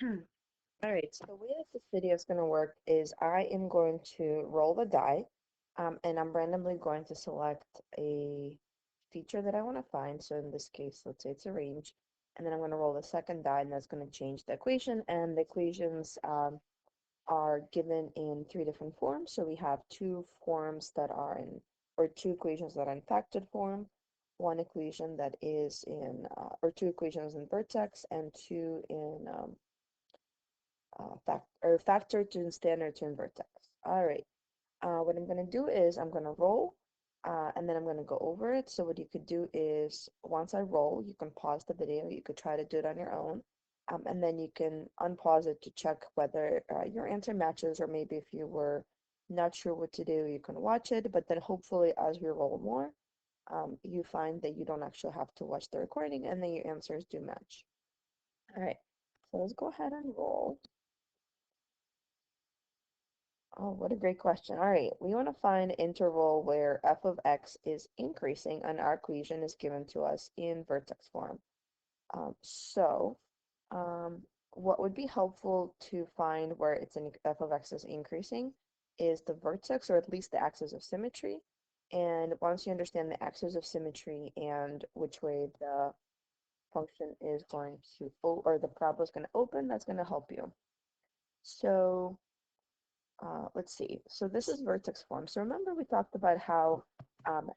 All right, so the way that this video is going to work is I am going to roll the die, and I'm randomly going to select a feature that I want to find. So in this case, let's say it's a range, and then I'm going to roll the second die, and that's going to change the equation. And the equations are given in three different forms. So we have two forms that are in, or two equations that are in factored form, one equation that is in, or two equations in vertex, and two in factor to standard to vertex. All right. What I'm going to do is I'm going to roll and then I'm going to go over it. So what you could do is once I roll, you can pause the video. You could try to do it on your own. And then you can unpause it to check whether your answer matches, or maybe if you were not sure what to do, you can watch it. But then hopefully as we roll more, you find that you don't actually have to watch the recording and then your answers do match. All right. So let's go ahead and roll. Oh, what a great question. All right, we want to find an interval where f of x is increasing and our equation is given to us in vertex form. So, um, what would be helpful to find where it's in f of x is increasing is the vertex, or at least the axis of symmetry. And once you understand the axis of symmetry and which way the function is going to, or the parabola is going to open, that's going to help you. So, let's see. So this is vertex form. So remember we talked about how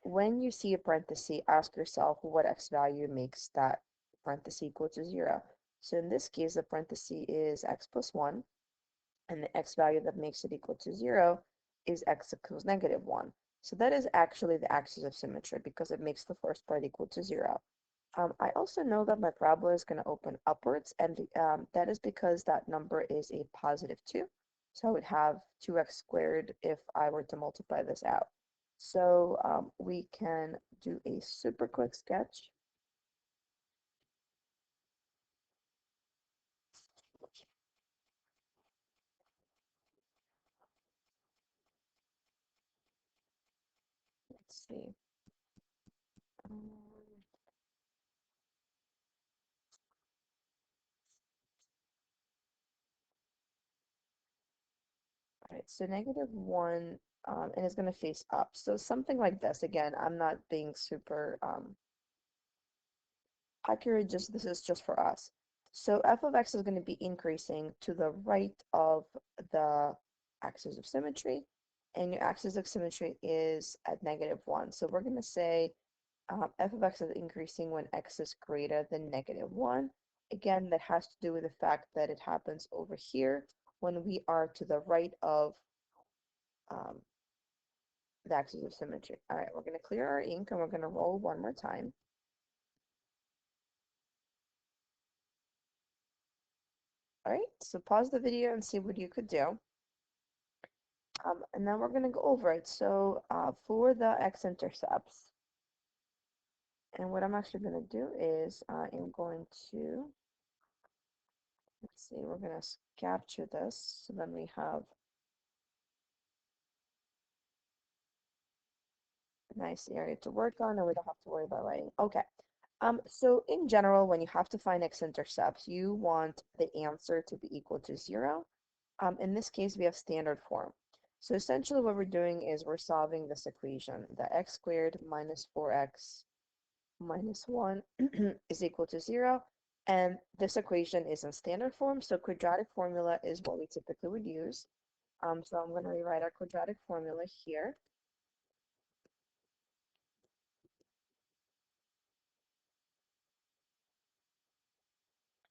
when you see a parenthesis, ask yourself what x value makes that parenthesis equal to 0. So in this case, the parenthesis is x plus 1, and the x value that makes it equal to 0 is x equals negative 1. So that is actually the axis of symmetry because it makes the first part equal to 0. I also know that my parabola is going to open upwards, and that is because that number is a positive 2. So I would have 2x squared if I were to multiply this out. So we can do a super quick sketch. Let's see. Um, all right, so negative 1, and it's going to face up. So something like this. Again, I'm not being super accurate, just this is just for us. So f of x is going to be increasing to the right of the axis of symmetry, and your axis of symmetry is at negative 1. So we're going to say f of x is increasing when x is greater than negative 1. Again, that has to do with the fact that it happens over here when we are to the right of um, the axis of symmetry. All right, we're going to clear our ink and we're going to roll one more time. All right, so pause the video and see what you could do. And then we're going to go over it. So for the x-intercepts, and what I'm actually going to do is I am going to, let's see, we're going to capture this. So then we have a nice area to work on, and we don't have to worry about writing. Okay. So in general, when you have to find x-intercepts, you want the answer to be equal to 0. In this case, we have standard form. So essentially what we're doing is we're solving this equation, the x squared minus 4x minus 1 is equal to 0. And this equation is in standard form, so quadratic formula is what we typically would use. So I'm going to rewrite our quadratic formula here.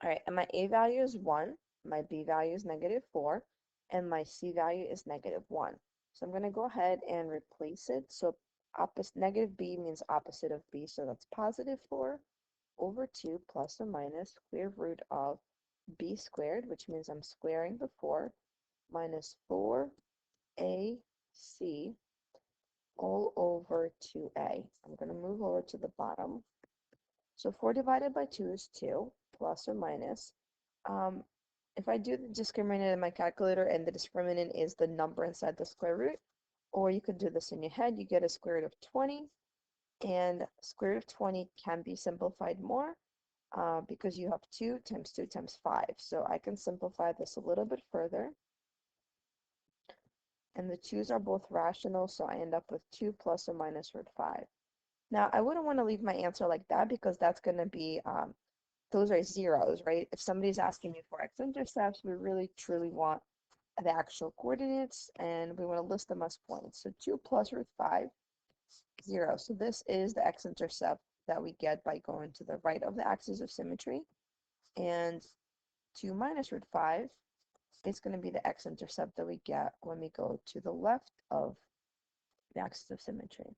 All right, and my a value is 1, my b value is negative 4, and my c value is negative 1. So I'm going to go ahead and replace it. So opposite negative b means opposite of b, so that's positive 4 over 2 plus or minus square root of b squared, which means I'm squaring the 4, minus 4ac all over 2a. I'm going to move over to the bottom. So 4 divided by 2 is 2, plus or minus. Um, if I do the discriminant in my calculator and the discriminant is the number inside the square root, or you could do this in your head, you get a square root of 20, and square root of 20 can be simplified more. because you have 2 times 2 times 5. So I can simplify this a little bit further. And the 2's are both rational, so I end up with 2 plus or minus root 5. Now, I wouldn't want to leave my answer like that because that's going to be, those are zeros, right? If somebody's asking me for x-intercepts, we really truly want the actual coordinates and we want to list them as points. So 2 plus root 5, 0. So this is the x-intercept that we get by going to the right of the axis of symmetry. And 2 minus root 5 is going to be the x-intercept that we get when we go to the left of the axis of symmetry.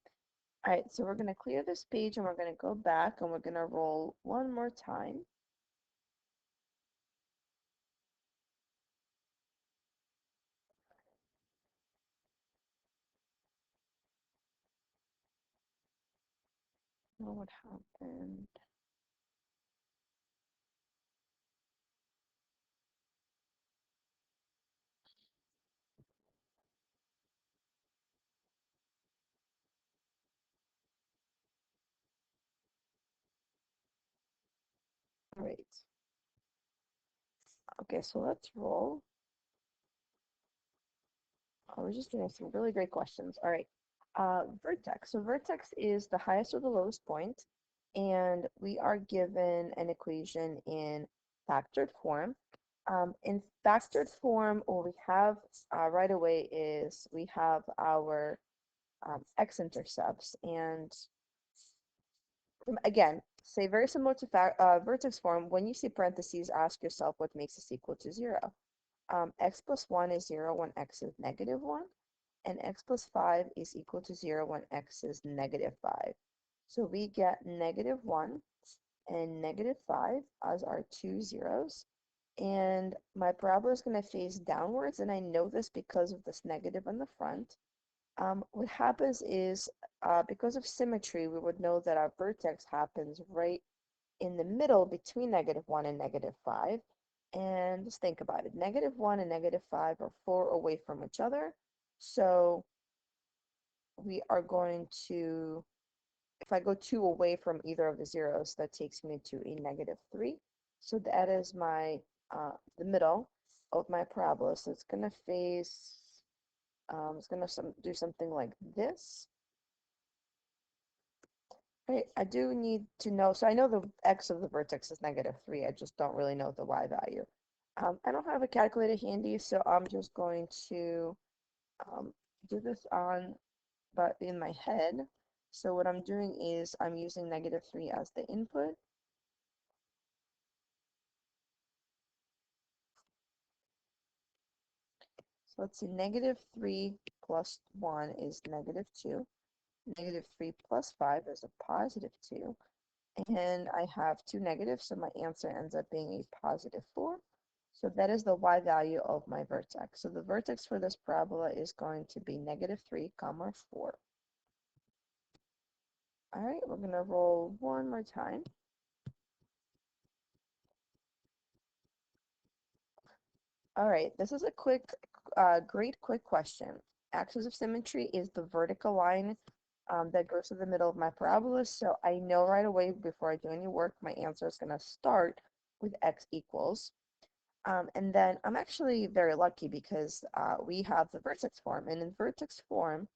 All right, so we're going to clear this page and we're going to go back and we're going to roll one more time. Oh, what happened? All right. Okay, so let's roll. Oh, we're just doing some really great questions. All right. Vertex. So vertex is the highest or the lowest point, and we are given an equation in factored form. In factored form, what we have right away is we have our x-intercepts, and again, say very similar to vertex form. When you see parentheses, ask yourself what makes this equal to 0. X plus 1 is 0 when x is negative 1, and x plus 5 is equal to 0 when x is negative 5. So we get negative 1 and negative 5 as our two zeros. And my parabola is going to face downwards, and I know this because of this negative on the front. What happens is, because of symmetry, we would know that our vertex happens right in the middle between negative 1 and negative 5. And just think about it. Negative 1 and negative 5 are 4 away from each other. So we are going to, if I go 2 away from either of the zeros, that takes me to a negative 3. So that is my, the middle of my parabola. So it's going to face, it's going to do something like this. Right, I do need to know, so I know the x of the vertex is negative 3, I just don't really know the y value. I don't have a calculator handy, so I'm just going to do this but in my head. So what I'm doing is I'm using negative 3 as the input. So let's see, negative 3 plus 1 is negative 2. Negative 3 plus 5 is a positive 2. And I have two negatives, so my answer ends up being a positive 4. So that is the y value of my vertex. So the vertex for this parabola is going to be negative 3 comma 4. All right, we're going to roll one more time. All right, this is a great quick question. Axis of symmetry is the vertical line that goes to the middle of my parabola. So I know right away before I do any work, my answer is going to start with x equals. And then I'm actually very lucky because we have the vertex form. And in vertex form,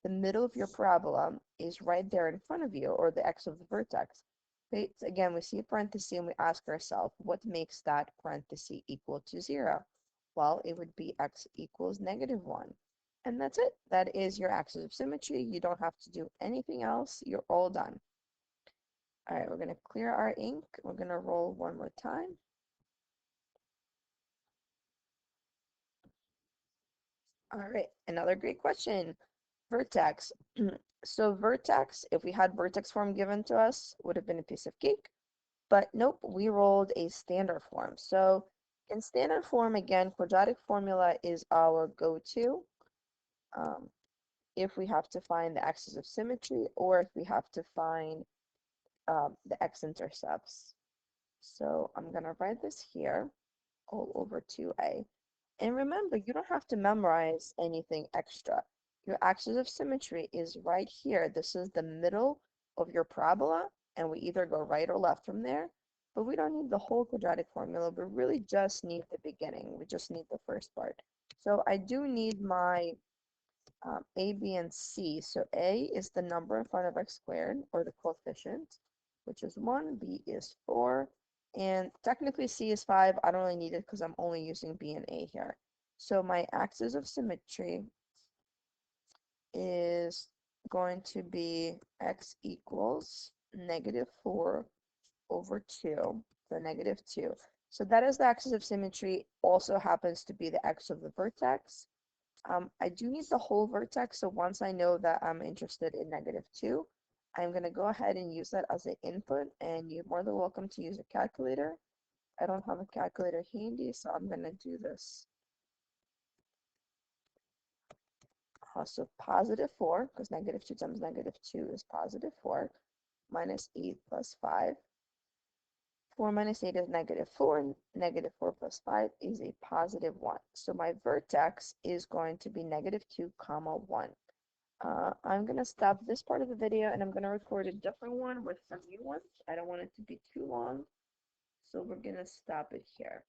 the middle of your parabola is right there in front of you, or the x of the vertex. Okay, so again, we see a parenthesis and we ask ourselves, what makes that parenthesis equal to 0? Well, it would be x equals negative 1. And that's it. That is your axis of symmetry. You don't have to do anything else. You're all done. All right, we're going to clear our ink. We're going to roll one more time. All right, another great question. Vertex. So vertex, if we had vertex form given to us, would have been a piece of cake. But nope, we rolled a standard form. So in standard form, again, quadratic formula is our go-to if we have to find the axis of symmetry or if we have to find the x-intercepts. So I'm going to write this here all over 2a. And remember, you don't have to memorize anything extra. Your axis of symmetry is right here. This is the middle of your parabola, and we either go right or left from there. but we don't need the whole quadratic formula. We really just need the beginning. We just need the first part. So I do need my a, b, and c. So a is the number in front of x squared, or the coefficient, which is 1. B is 4. And technically c is 5. I don't really need it because I'm only using b and a here. So my axis of symmetry is going to be x equals -4 over 2, so -2. So that is the axis of symmetry, also happens to be the x of the vertex. I do need the whole vertex, so once I know that I'm interested in -2, I'm going to go ahead and use that as an input, and you're more than welcome to use a calculator. I don't have a calculator handy, so I'm going to do this. So +4, because -2 times -2 is +4, minus 8 plus 5. 4 minus 8 is -4, and -4 plus 5 is a +1. So my vertex is going to be -2, comma 1. I'm going to stop this part of the video, and I'm going to record a different one with some new ones. I don't want it to be too long, so we're going to stop it here.